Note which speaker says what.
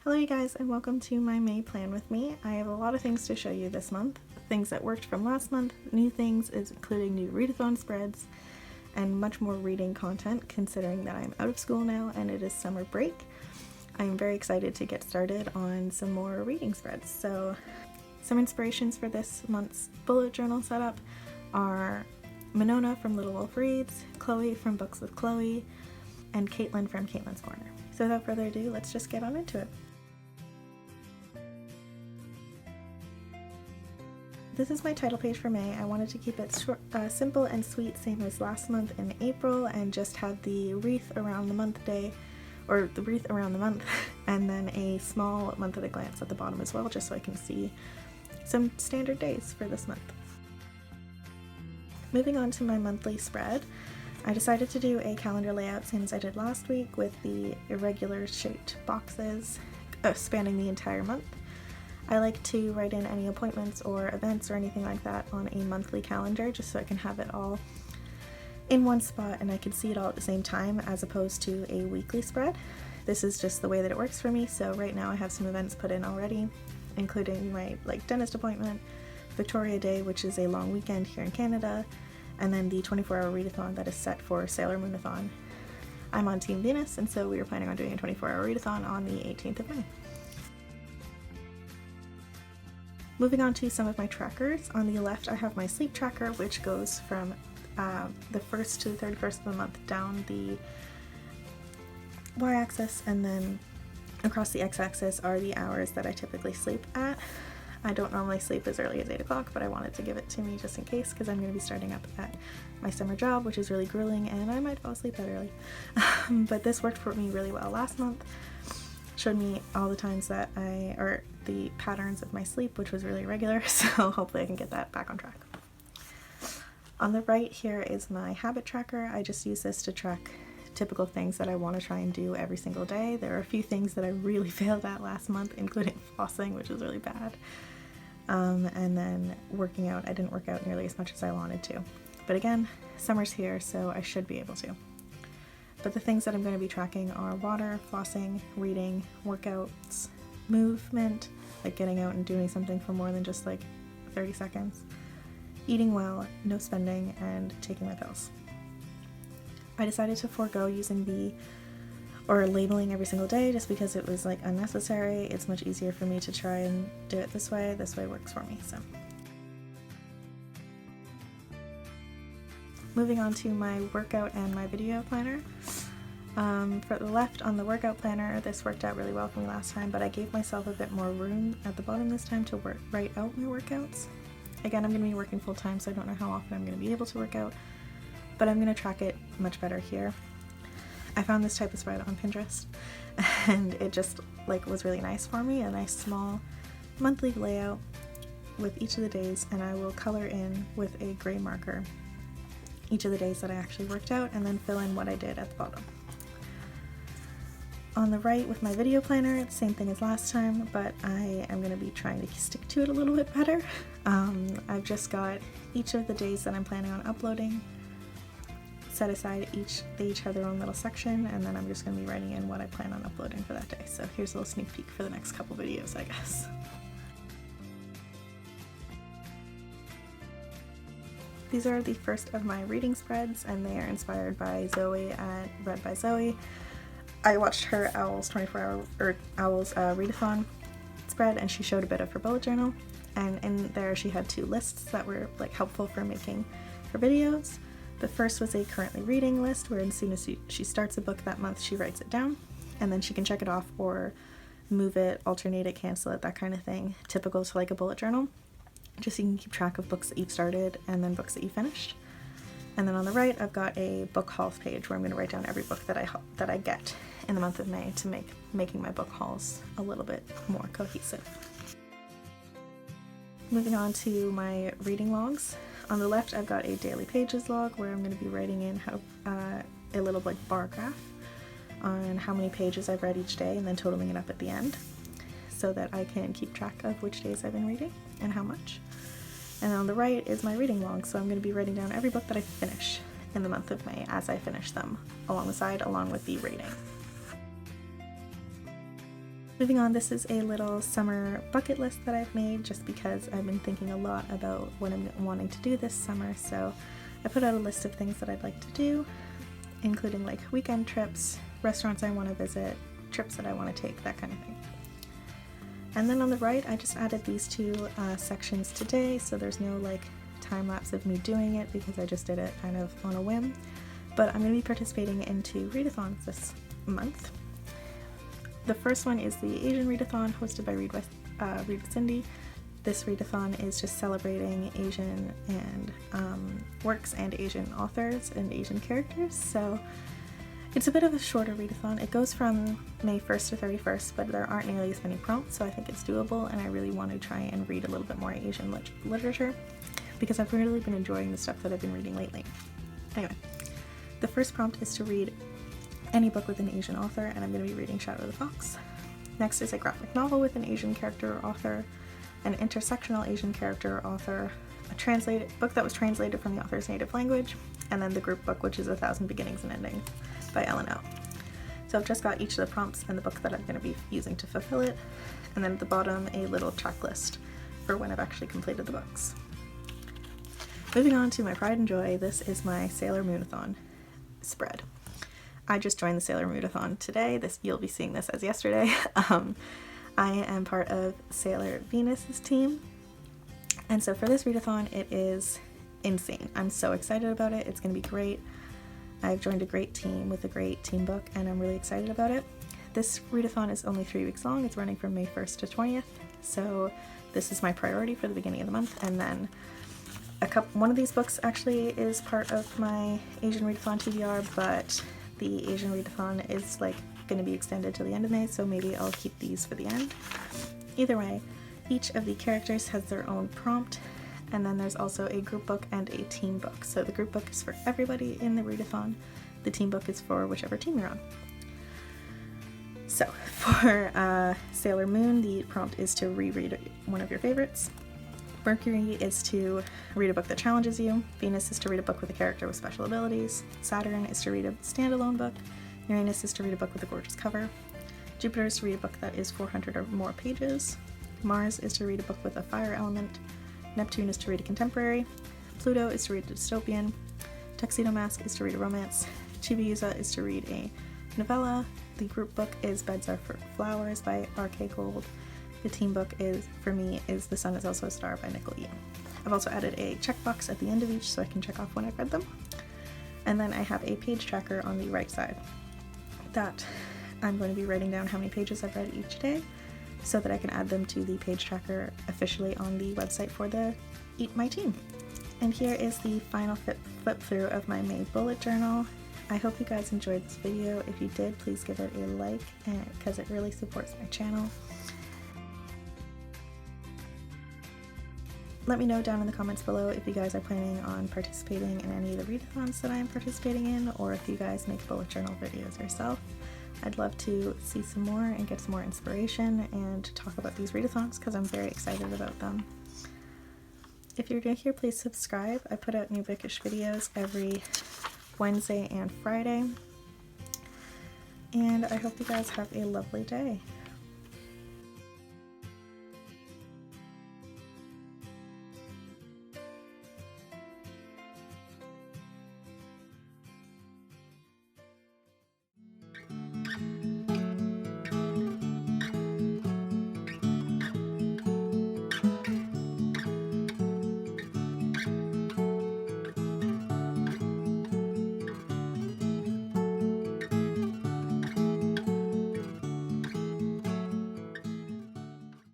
Speaker 1: Hello you guys, and welcome to my May plan with me. I have a lot of things to show you this month. Things that worked from last month, new things including new readathon spreads, and much more reading content considering that I'm out of school now and it is summer break. I'm very excited to get started on some more reading spreads. So some inspirations for this month's bullet journal setup are Monona from Little Wolf Reads, Chloe from Books with Chloe, and Caitlin from Caitlin's Corner. So without further ado, let's just get on into it. This is my title page for May. I wanted to keep it short, simple and sweet, same as last month in April, and just have the wreath around the month day, or the wreath around the month, and then a small month at a glance at the bottom as well, just so I can see some standard days for this month. Moving on to my monthly spread, I decided to do a calendar layout same as I did last week with the irregular shaped boxes spanning the entire month. I like to write in any appointments or events or anything like that on a monthly calendar just so I can have it all in one spot and I can see it all at the same time as opposed to a weekly spread. This is just the way that it works for me, so right now I have some events put in already, including my dentist appointment, Victoria Day, which is a long weekend here in Canada, and then the 24-hour readathon that is set for Sailor Moonathon. I'm on Team Venus, and so we were planning on doing a 24-hour readathon on the 18th of May. Moving on to some of my trackers. On the left I have my sleep tracker, which goes from the 1st to the 31st of the month down the y-axis, and then across the x-axis are the hours that I typically sleep at. I don't normally sleep as early as 8 o'clock, but I wanted to give it to me just in case because I'm going to be starting up at my summer job, which is really grueling, and I might fall asleep that early. But this worked for me really well last month. Showed me all the times that or the patterns of my sleep, which was really regular, so hopefully I can get that back on track. On the right here is my habit tracker. I just use this to track typical things that I want to try and do every single day. There are a few things that I really failed at last month, including flossing, which was really bad. And then working out. I didn't work out nearly as much as I wanted to. But again, summer's here, so I should be able to. But the things that I'm going to be tracking are water, flossing, reading, workouts, movement, like getting out and doing something for more than just 30 seconds, eating well, no spending, and taking my pills. I decided to forego using labeling every single day just because it was unnecessary. It's much easier for me to try and do it this way. This way works for me, so. Moving on to my workout and my video planner. For the left on the workout planner, this worked out really well for me last time, but I gave myself a bit more room at the bottom this time to write out my workouts. Again, I'm going to be working full time, so I don't know how often I'm going to be able to work out, but I'm going to track it much better here. I found this type of spread on Pinterest, and it just was really nice for me, a nice small monthly layout with each of the days, and I will color in with a gray marker each of the days that I actually worked out and then fill in what I did at the bottom. On the right with my video planner, same thing as last time, but I am going to be trying to stick to it a little bit better. I've just got each of the days that I'm planning on uploading set aside. They each have their own little section, and then I'm just going to be writing in what I plan on uploading for that day. So here's a little sneak peek for the next couple videos, I guess. These are the first of my reading spreads, and they are inspired by Zoe at Read by Zoe. I watched her Owls readathon spread, and she showed a bit of her bullet journal, and in there she had two lists that were helpful for making her videos. The first was a currently reading list, where as soon as she starts a book that month, she writes it down, and then she can check it off or move it, alternate it, cancel it, that kind of thing, typical to a bullet journal. Just so you can keep track of books that you've started and then books that you finished. And then on the right, I've got a book hauls page where I'm going to write down every book that I get in the month of May to make making my book hauls a little bit more cohesive. Moving on to my reading logs. On the left, I've got a daily pages log where I'm going to be writing in a little bar graph on how many pages I've read each day and then totaling it up at the end, so that I can keep track of which days I've been reading and how much. And on the right is my reading log, so I'm going to be writing down every book that I finish in the month of May as I finish them along the side, along with the rating. Moving on, this is a little summer bucket list that I've made just because I've been thinking a lot about what I'm wanting to do this summer, so I put out a list of things that I'd like to do, including like weekend trips, restaurants I want to visit, trips that I want to take, that kind of thing. And then on the right, I just added these two sections today, so there's no like time lapse of me doing it because I just did it kind of on a whim. But I'm going to be participating in 2 readathons this month. The first one is the Asian readathon hosted by Read with Cindy. This readathon is just celebrating Asian and works and Asian authors and Asian characters, so it's a bit of a shorter readathon. It goes from May 1st to 31st, but there aren't nearly as many prompts, so I think it's doable, and I really want to try and read a little bit more Asian literature because I've really been enjoying the stuff that I've been reading lately. Anyway, the first prompt is to read any book with an Asian author, and I'm going to be reading Shadow the Fox. Next is a graphic novel with an Asian character or author, an intersectional Asian character or author, a book that was translated from the author's native language, and then the group book, which is 1,000 Beginnings and Endings by Ellen O. So I've just got each of the prompts and the book that I'm going to be using to fulfill it, and then at the bottom a little checklist for when I've actually completed the books. Moving on to my pride and joy, this is my Sailor Moonathon spread. I just joined the Sailor Moonathon today. You'll be seeing this as yesterday. I am part of Sailor Venus's team, and so for this readathon it is insane. I'm so excited about it. It's going to be great. I've joined a great team with a great team book, and I'm really excited about it. This readathon is only 3 weeks long. It's running from May 1st to 20th, so this is my priority for the beginning of the month. And then one of these books actually is part of my Asian readathon TBR, but the Asian readathon is like going to be extended till the end of May, so maybe I'll keep these for the end. Either way, each of the characters has their own prompt, and then there's also a group book and a team book. So the group book is for everybody in the readathon, the team book is for whichever team you're on. So for Sailor Moon, the prompt is to reread one of your favorites. Mercury is to read a book that challenges you. Venus is to read a book with a character with special abilities. Saturn is to read a standalone book. Uranus is to read a book with a gorgeous cover. Jupiter is to read a book that is 400 or more pages. Mars is to read a book with a fire element. Neptune is to read a contemporary. Pluto is to read a dystopian. Tuxedo Mask is to read a romance. Chibiusa is to read a novella. The group book is Beds Are for Flowers by R.K. Gold. The team book for me is The Sun Is Also a Star by Nicole E. I've also added a checkbox at the end of each so I can check off when I've read them. And then I have a page tracker on the right side that I'm going to be writing down how many pages I've read each day so that I can add them to the page tracker officially on the website for my team. And here is the final flip through of my May bullet journal. I hope you guys enjoyed this video. If you did, please give it a like because it really supports my channel. Let me know down in the comments below if you guys are planning on participating in any of the readathons that I'm participating in, or if you guys make bullet journal videos yourself. I'd love to see some more and get some more inspiration and talk about these readathons because I'm very excited about them. If you're new here, please subscribe. I put out new bookish videos every Wednesday and Friday. And I hope you guys have a lovely day.